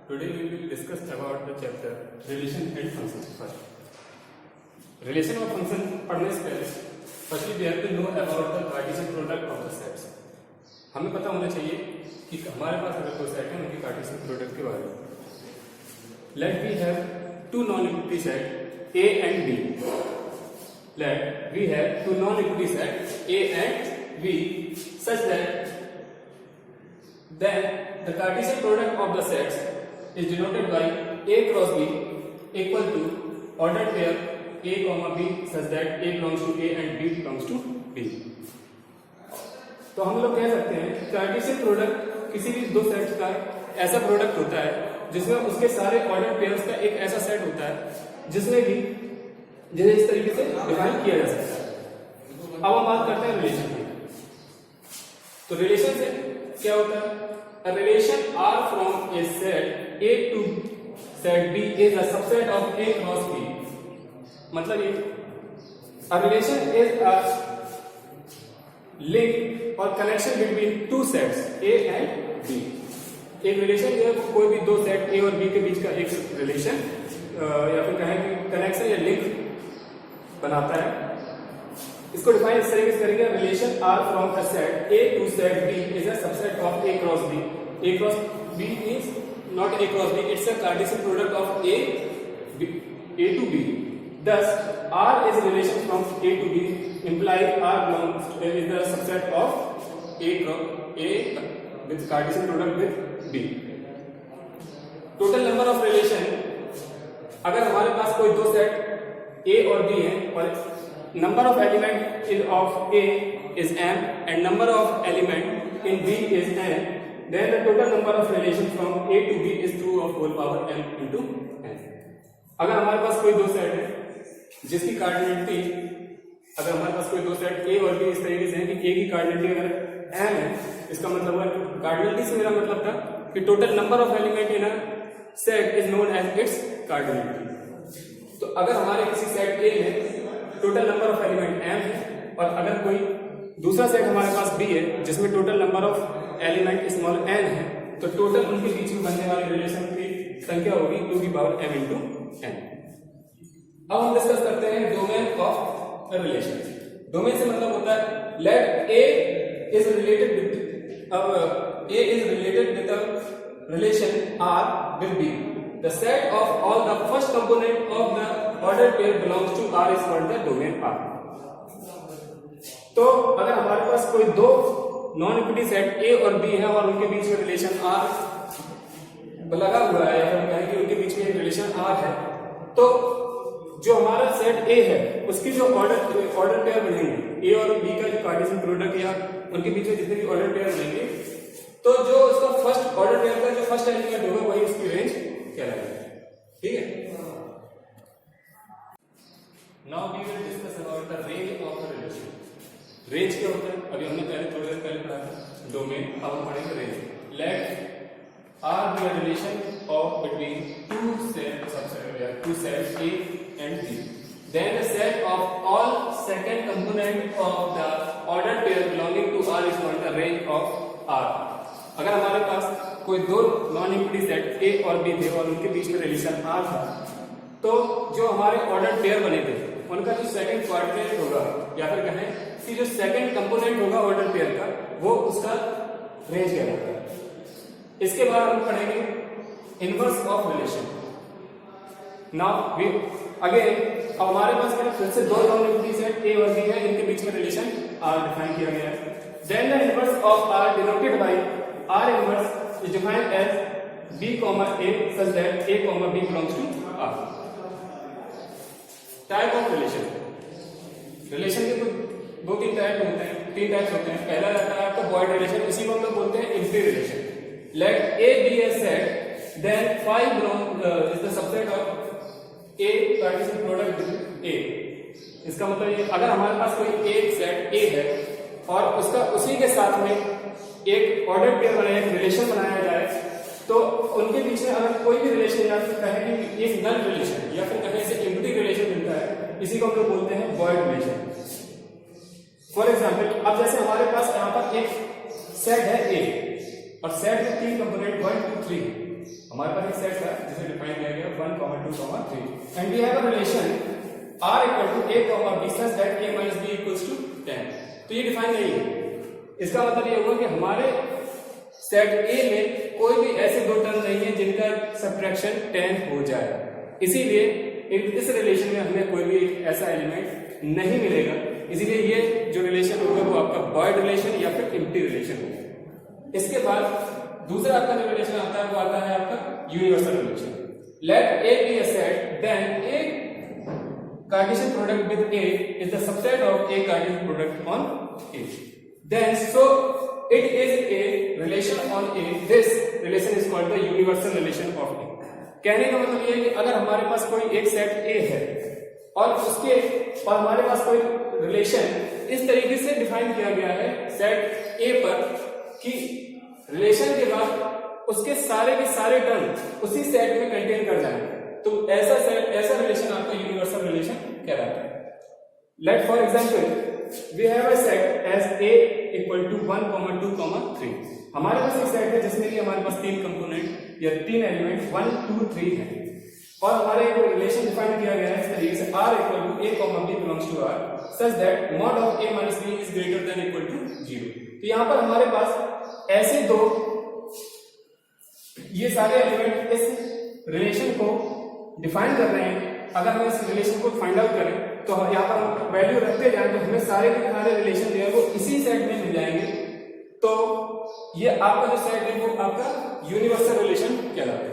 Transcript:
Today we will discuss about the chapter relation and function. First, relation और function पढ़ने से पहले firstly we have to know about the Cartesian product of the sets. हमें पता होना चाहिए कि हमारे पास अगर कोई सेट है उनकी Cartesian product के बारे में. Let we have two non-equality set A and B. Let we have two non-equality sets A and B such that then the Cartesian product of the sets is denoted by A cross B equal to ordered pair A comma B such that A belongs to A and B belongs to B. तो हम लोग कह सकते हैं कि Cartesian product किसी भी दो सेट्स का ऐसा प्रोडक्ट होता है जिसमें उसके सारे ऑर्डर पेयर्स का एक ऐसा सेट होता है जिसमें कि जिन्हें इस तरीके से डिफाइन किया जा सकता है. अब हम बात करते हैं रिलेशन की. तो रिलेशन से क्या होता है? A relation R from a set A to set B is a subset of A cross B. मतलब ये a relation is a link or connection between two sets A and B. एक relation जो है कोई भी दो set A और B के बीच का एक रिलेशन या फिर कहें कि कनेक्शन या लिंक बनाता है. इसको डिफाइन इस तरीके से करेंगे. Relation R from a set A to set B is a subset of A cross B. A cross B means not A cross B, it's a Cartesian product of A to B. Thus, R is a relation from A to B implies R belongs is the subset of A with Cartesian product with B. Total number of relation, अगर हमारे पास कोई दो set A और B है और number of element of A is m and number of element in B is n, then the total number of relation from A to B is 2 of whole power m into n. अगर हमारे पास कोई दो set है जिसकी cardinality, अगर हमारे पास कोई दो सेट A और B इस तरीके से है कि A की कार्डिनलिटी अगर m है, इसका मतलब है कार्डिनलिटी से मेरा मतलब था कि total number of element in a set is known as its cardinality. तो अगर हमारे किसी सेट A में total number of element m है और अगर कोई दूसरा सेट हमारे पास B है जिसमें total number of element small n है, तो टोटल उनके बीच में बनने वाली रिलेशन की संख्या होगी 2 की पावर m into n. अब हम डिस्कस करते हैं डोमेन ऑफ रिलेशन. डोमेन से मतलब होता है late A is related with a relation R with B. The set of all the first component of the ordered pair belongs to R is called the domain R. तो अगर हमारे पास कोई दो non equity set A और B है और उनके बीच में रिलेशन R लगा हुआ है, हम कहें कि उनके बीच में एक रिलेशन R है, तो जो हमारा सेट A है उसकी जो ऑर्डर पेयर बनेंगे A और B का जो कार्टेशियन प्रोडक्ट या उनके बीच में जितने भी ऑर्डर पेयर बनेंगे, तो जो उसका फर्स्ट ऑर्डर पेयर का जो फर्स्ट एलिमेंट होगा वही उसकी रेंज कहलाएगा. ठीक है. Now we will discuss about the range of the relation. Range क्या होता है? अभी हमने थोड़ी देर पहले पढ़ा था डोमेन. अब हम पढ़ेंगे range. Let R be a relation of between two sets A and B. Then the set of all second component of the ordered pair belonging to R is called the range of R. अगर हमारे पास कोई दो non equity set A और B थे और उनके बीच में relation R था, तो जो हमारे ऑर्डर पेयर बने थे उनका जो सेकंड क्वाड्रेंट होगा या फिर कहें कि जो सेकंड कंपोनेंट होगा ऑर्डर पेयर का वो उसका रेंज कहलाता है. इसके बाद हम पढ़ेंगे inverse of relation. Now we again हमारे पास क्या फिर से दो नॉन इक्विटी सेट A और B है, इनके बीच में रिलेशन R डिफाइन किया गया है. Then the inverse of R denoted by R inverse is defined as B comma A such that A comma B belongs to R. Type of relation. Relation के दो तीन type होते हैं, तीन types होते हैं. पहला रहता है आपका void relation, इसी को हम लोग बोलते हैं empty relation. Let A be a set, then phi is the subset of A Cartesian product with A. इसका मतलब ये अगर हमारे पास कोई एक सेट A है और उसका उसी के साथ में एक ऑर्डर पेयर बनाया, एक रिलेशन बनाया जाए, तो उनके बीच में अगर कोई भी रिलेशन या फिर कहें कि एक नल रिलेशन या फिर कहें से एम्प्टी रिलेशन मिलता है, इसी को हम लोग बोलते हैं वॉइड रिलेशन. फॉर एग्जांपल, अब जैसे हमारे पास यहाँ पर एक सेट है A और सेट में तीन कंपोनेंट 1 2 3 हमारे पास एक सेट था जिसे डिफाइन किया गया 1, 2, 3 and we have a relation R equal to A, B such that A minus B equals to 10। तो ये डिफाइन नहीं है। इसका मतलब ये हुआ कि हमारे सेट A में कोई भी ऐसे दो टर्म नहीं है जिनका सब्ट्रैक्शन 10 हो जाए, इसीलिए इस रिलेशन में हमें कोई भी ऐसा एलिमेंट नहीं मिलेगा। इसीलिए ये जो रिलेशन होगा वो आपका वॉइड रिलेशन या फिर एम्प्टी रिलेशन होगा। इसके बाद दूसरा आपका जो रिलेशन आता है वो आता है आपका universal relation. Let A be a set, then A Cartesian product with A is the subset of A Cartesian product on A. Then so it is a relation on A. This relation is called the universal relation of A. कहने का मतलब ये है कि अगर हमारे पास कोई एक सेट A है और हमारे पास कोई रिलेशन इस तरीके से डिफाइन किया गया है सेट A पर कि रिलेशन के बाद उसके सारे के सारे टर्म उसी सेट में कंटेन कर जाएंगे, तो ऐसा रिलेशन आपका यूनिवर्सल रिलेशन कहलाता है। Let for example we have a set as A equal to 1, 2, 3। हमारे पास एक सेट है जिसमें कि हमारे पास तीन कंपोनेंट या तीन एलिमेंट 1, 2, 3 है और हमारे एक रिलेशन डिफाइन किया गया है इस तरीके से R equal to A, B belongs to R such that mod of A minus B is greater than equal to 0। तो यहां पर हमारे पास ऐसे दो ये सारे एलिमेंट इस रिलेशन को डिफाइन कर रहे हैं। अगर हम इस रिलेशन को फाइंड आउट करें तो यहाँ पर हम वैल्यू रखते जाएं तो हमें सारे के सारे रिलेशन जो है वो इसी सेट में मिल जाएंगे। तो ये आपका जो सेट है वो आपका यूनिवर्सल रिलेशन कहलाता है।